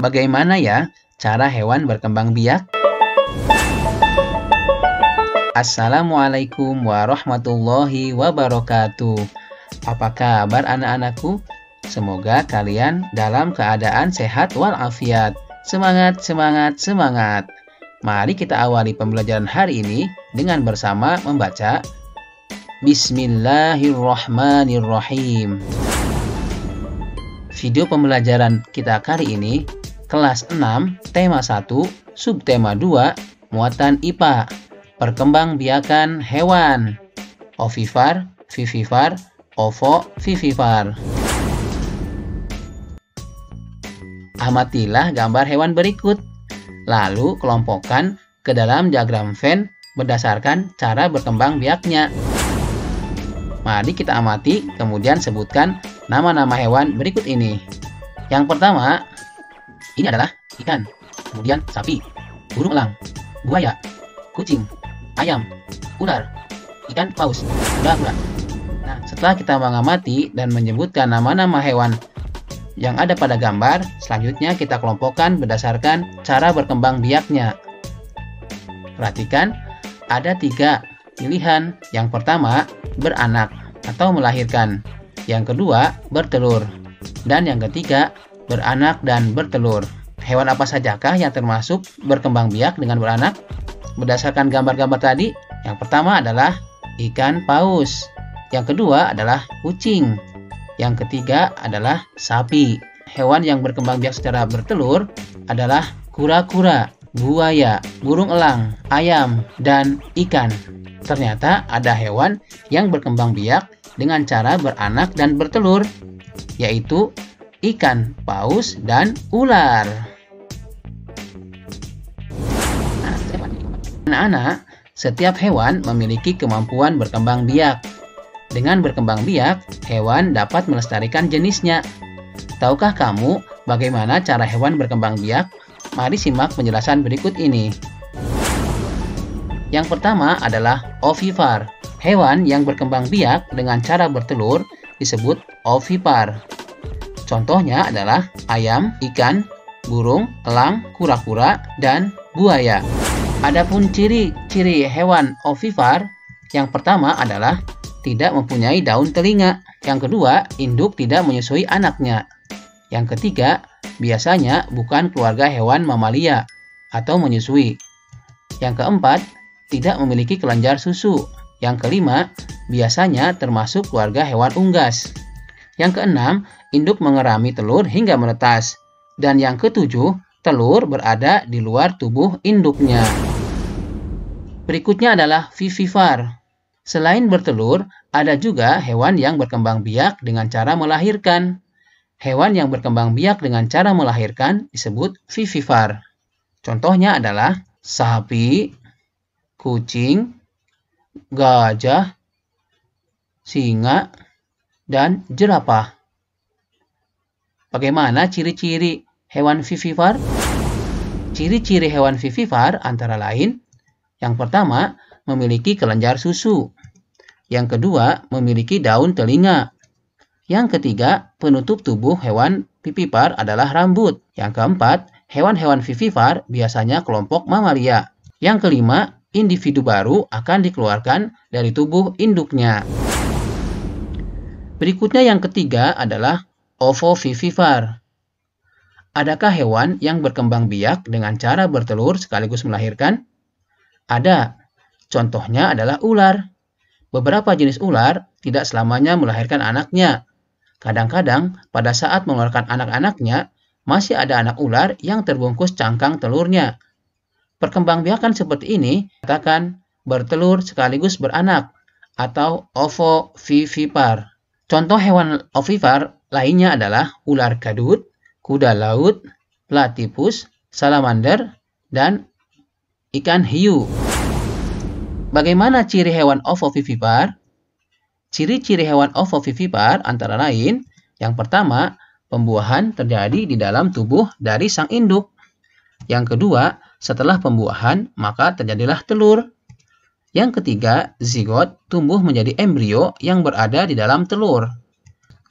Bagaimana ya cara hewan berkembang biak? Assalamualaikum warahmatullahi wabarakatuh. Apa kabar anak-anakku? Semoga kalian dalam keadaan sehat walafiat. Semangat, semangat, semangat. Mari kita awali pembelajaran hari ini dengan bersama membaca Bismillahirrahmanirrahim. Video pembelajaran kita kali ini kelas 6, tema 1, subtema 2, muatan IPA, perkembangbiakan hewan, ovipar, vivipar, ovovivipar. Amatilah gambar hewan berikut, lalu kelompokkan ke dalam diagram Venn berdasarkan cara berkembang biaknya. Mari kita amati, kemudian sebutkan nama-nama hewan berikut ini. Yang pertama, ini adalah ikan, kemudian sapi, burung elang, buaya, kucing, ayam, ular, ikan paus, kura-kura. Nah, setelah kita mengamati dan menyebutkan nama-nama hewan yang ada pada gambar, selanjutnya kita kelompokkan berdasarkan cara berkembang biaknya. Perhatikan, ada 3 pilihan. Yang pertama, beranak atau melahirkan. Yang kedua, bertelur. Dan yang ketiga, beranak dan bertelur. Hewan apa sajakah yang termasuk berkembang biak dengan beranak? Berdasarkan gambar-gambar tadi, yang pertama adalah ikan paus. Yang kedua adalah kucing. Yang ketiga adalah sapi. Hewan yang berkembang biak secara bertelur adalah kura-kura, buaya, burung elang, ayam, dan ikan. Ternyata ada hewan yang berkembang biak dengan cara beranak dan bertelur, yaitu ikan paus dan ular. Anak-anak, setiap hewan memiliki kemampuan berkembang biak. Dengan berkembang biak, hewan dapat melestarikan jenisnya. Tahukah kamu bagaimana cara hewan berkembang biak? Mari simak penjelasan berikut ini. Yang pertama adalah ovipar. Hewan yang berkembang biak dengan cara bertelur disebut ovipar. Contohnya adalah ayam, ikan, burung, elang, kura-kura, dan buaya. Adapun ciri-ciri hewan ovipar, yang pertama adalah tidak mempunyai daun telinga. Yang kedua, induk tidak menyusui anaknya. Yang ketiga, biasanya bukan keluarga hewan mamalia atau menyusui. Yang keempat, tidak memiliki kelenjar susu. Yang kelima, biasanya termasuk keluarga hewan unggas. Yang keenam, induk mengerami telur hingga menetas. Dan yang ketujuh, telur berada di luar tubuh induknya. Berikutnya adalah vivipar. Selain bertelur, ada juga hewan yang berkembang biak dengan cara melahirkan. Hewan yang berkembang biak dengan cara melahirkan disebut vivipar. Contohnya adalah sapi, kucing, gajah, singa, dan jerapah. Bagaimana ciri-ciri hewan vivipar? Ciri-ciri hewan vivipar antara lain, yang pertama, memiliki kelenjar susu. Yang kedua, memiliki daun telinga. Yang ketiga, penutup tubuh hewan vivipar adalah rambut. Yang keempat, hewan-hewan vivipar biasanya kelompok mamalia. Yang kelima, individu baru akan dikeluarkan dari tubuh induknya. Berikutnya yang ketiga adalah ovovivipar. Adakah hewan yang berkembang biak dengan cara bertelur sekaligus melahirkan? Ada. Contohnya adalah ular. Beberapa jenis ular tidak selamanya melahirkan anaknya. Kadang-kadang pada saat mengeluarkan anak-anaknya, masih ada anak ular yang terbungkus cangkang telurnya. Perkembangbiakan seperti ini dikatakan bertelur sekaligus beranak atau ovovivipar. Contoh hewan ovipar lainnya adalah ular gadut, kuda laut, platypus, salamander, dan ikan hiu. Bagaimana ciri hewan ovovivipar? Ciri-ciri hewan ovovivipar antara lain, yang pertama, pembuahan terjadi di dalam tubuh dari sang induk. Yang kedua, setelah pembuahan, maka terjadilah telur. Yang ketiga, zigot tumbuh menjadi embrio yang berada di dalam telur.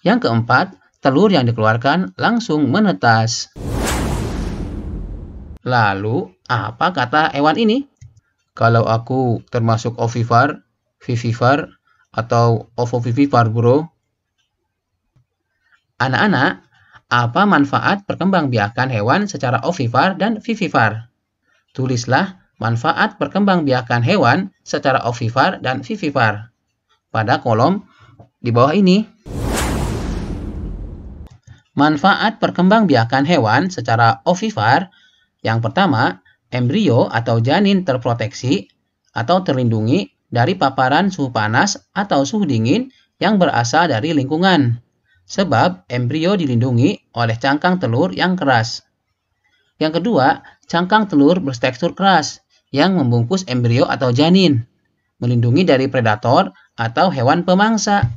Yang keempat, telur yang dikeluarkan langsung menetas. Lalu, apa kata hewan ini? Kalau aku termasuk ovipar, vivipar, atau ovovivipar, bro. Anak-anak, apa manfaat perkembangbiakan hewan secara ovipar dan vivipar? Tulislah manfaat perkembangbiakan hewan secara ovipar dan vivipar pada kolom di bawah ini. Manfaat perkembangbiakan hewan secara ovipar. Yang pertama, embrio atau janin terproteksi atau terlindungi dari paparan suhu panas atau suhu dingin yang berasal dari lingkungan. Sebab embrio dilindungi oleh cangkang telur yang keras. Yang kedua, cangkang telur bertekstur keras yang membungkus embrio atau janin, melindungi dari predator atau hewan pemangsa.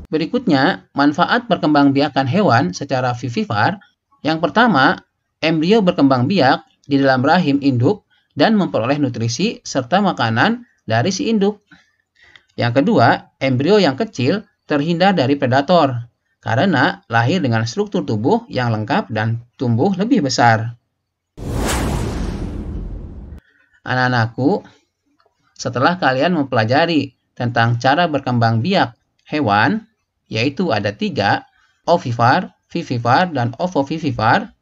Berikutnya, manfaat perkembangbiakan hewan secara vivipar. Yang pertama, embrio berkembang biak di dalam rahim induk dan memperoleh nutrisi serta makanan dari si induk. Yang kedua, embrio yang kecil terhindar dari predator karena lahir dengan struktur tubuh yang lengkap dan tumbuh lebih besar. Anak-anakku, setelah kalian mempelajari tentang cara berkembang biak hewan, yaitu ada 3, ovipar, vivipar, dan ovovivipar.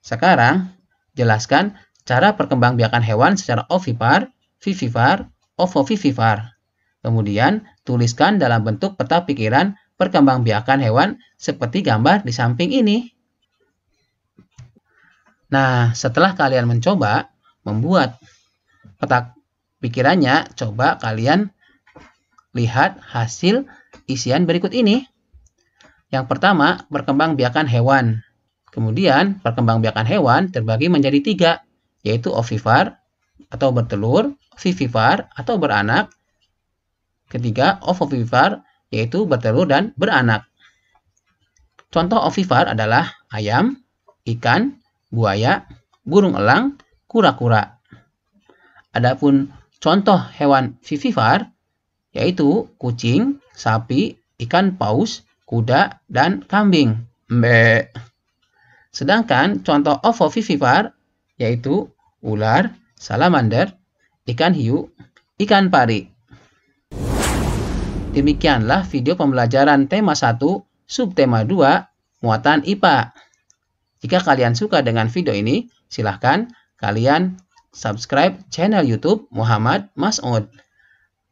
Sekarang, jelaskan cara perkembangbiakan hewan secara ovipar, vivipar, ovovivipar. Kemudian, tuliskan dalam bentuk peta pikiran perkembangbiakan hewan seperti gambar di samping ini. Nah, setelah kalian mencoba membuat peta pikirannya, coba kalian lihat hasil isian berikut ini. Yang pertama, perkembangbiakan hewan. Kemudian, perkembangbiakan hewan terbagi menjadi 3, yaitu ovipar atau bertelur, vivipar atau beranak. Ketiga, ovovivipar, yaitu bertelur dan beranak. Contoh ovipar adalah ayam, ikan, buaya, burung elang, kura-kura. Adapun contoh hewan vivipar, yaitu kucing, sapi, ikan paus, kuda, dan kambing. Mbe. Sedangkan contoh ovovivipar yaitu ular, salamander, ikan hiu, ikan pari. Demikianlah video pembelajaran tema 1, subtema 2, muatan IPA. Jika kalian suka dengan video ini, silahkan kalian subscribe channel YouTube Muhammad Mas'ud.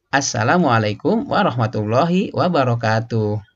Assalamualaikum warahmatullahi wabarakatuh.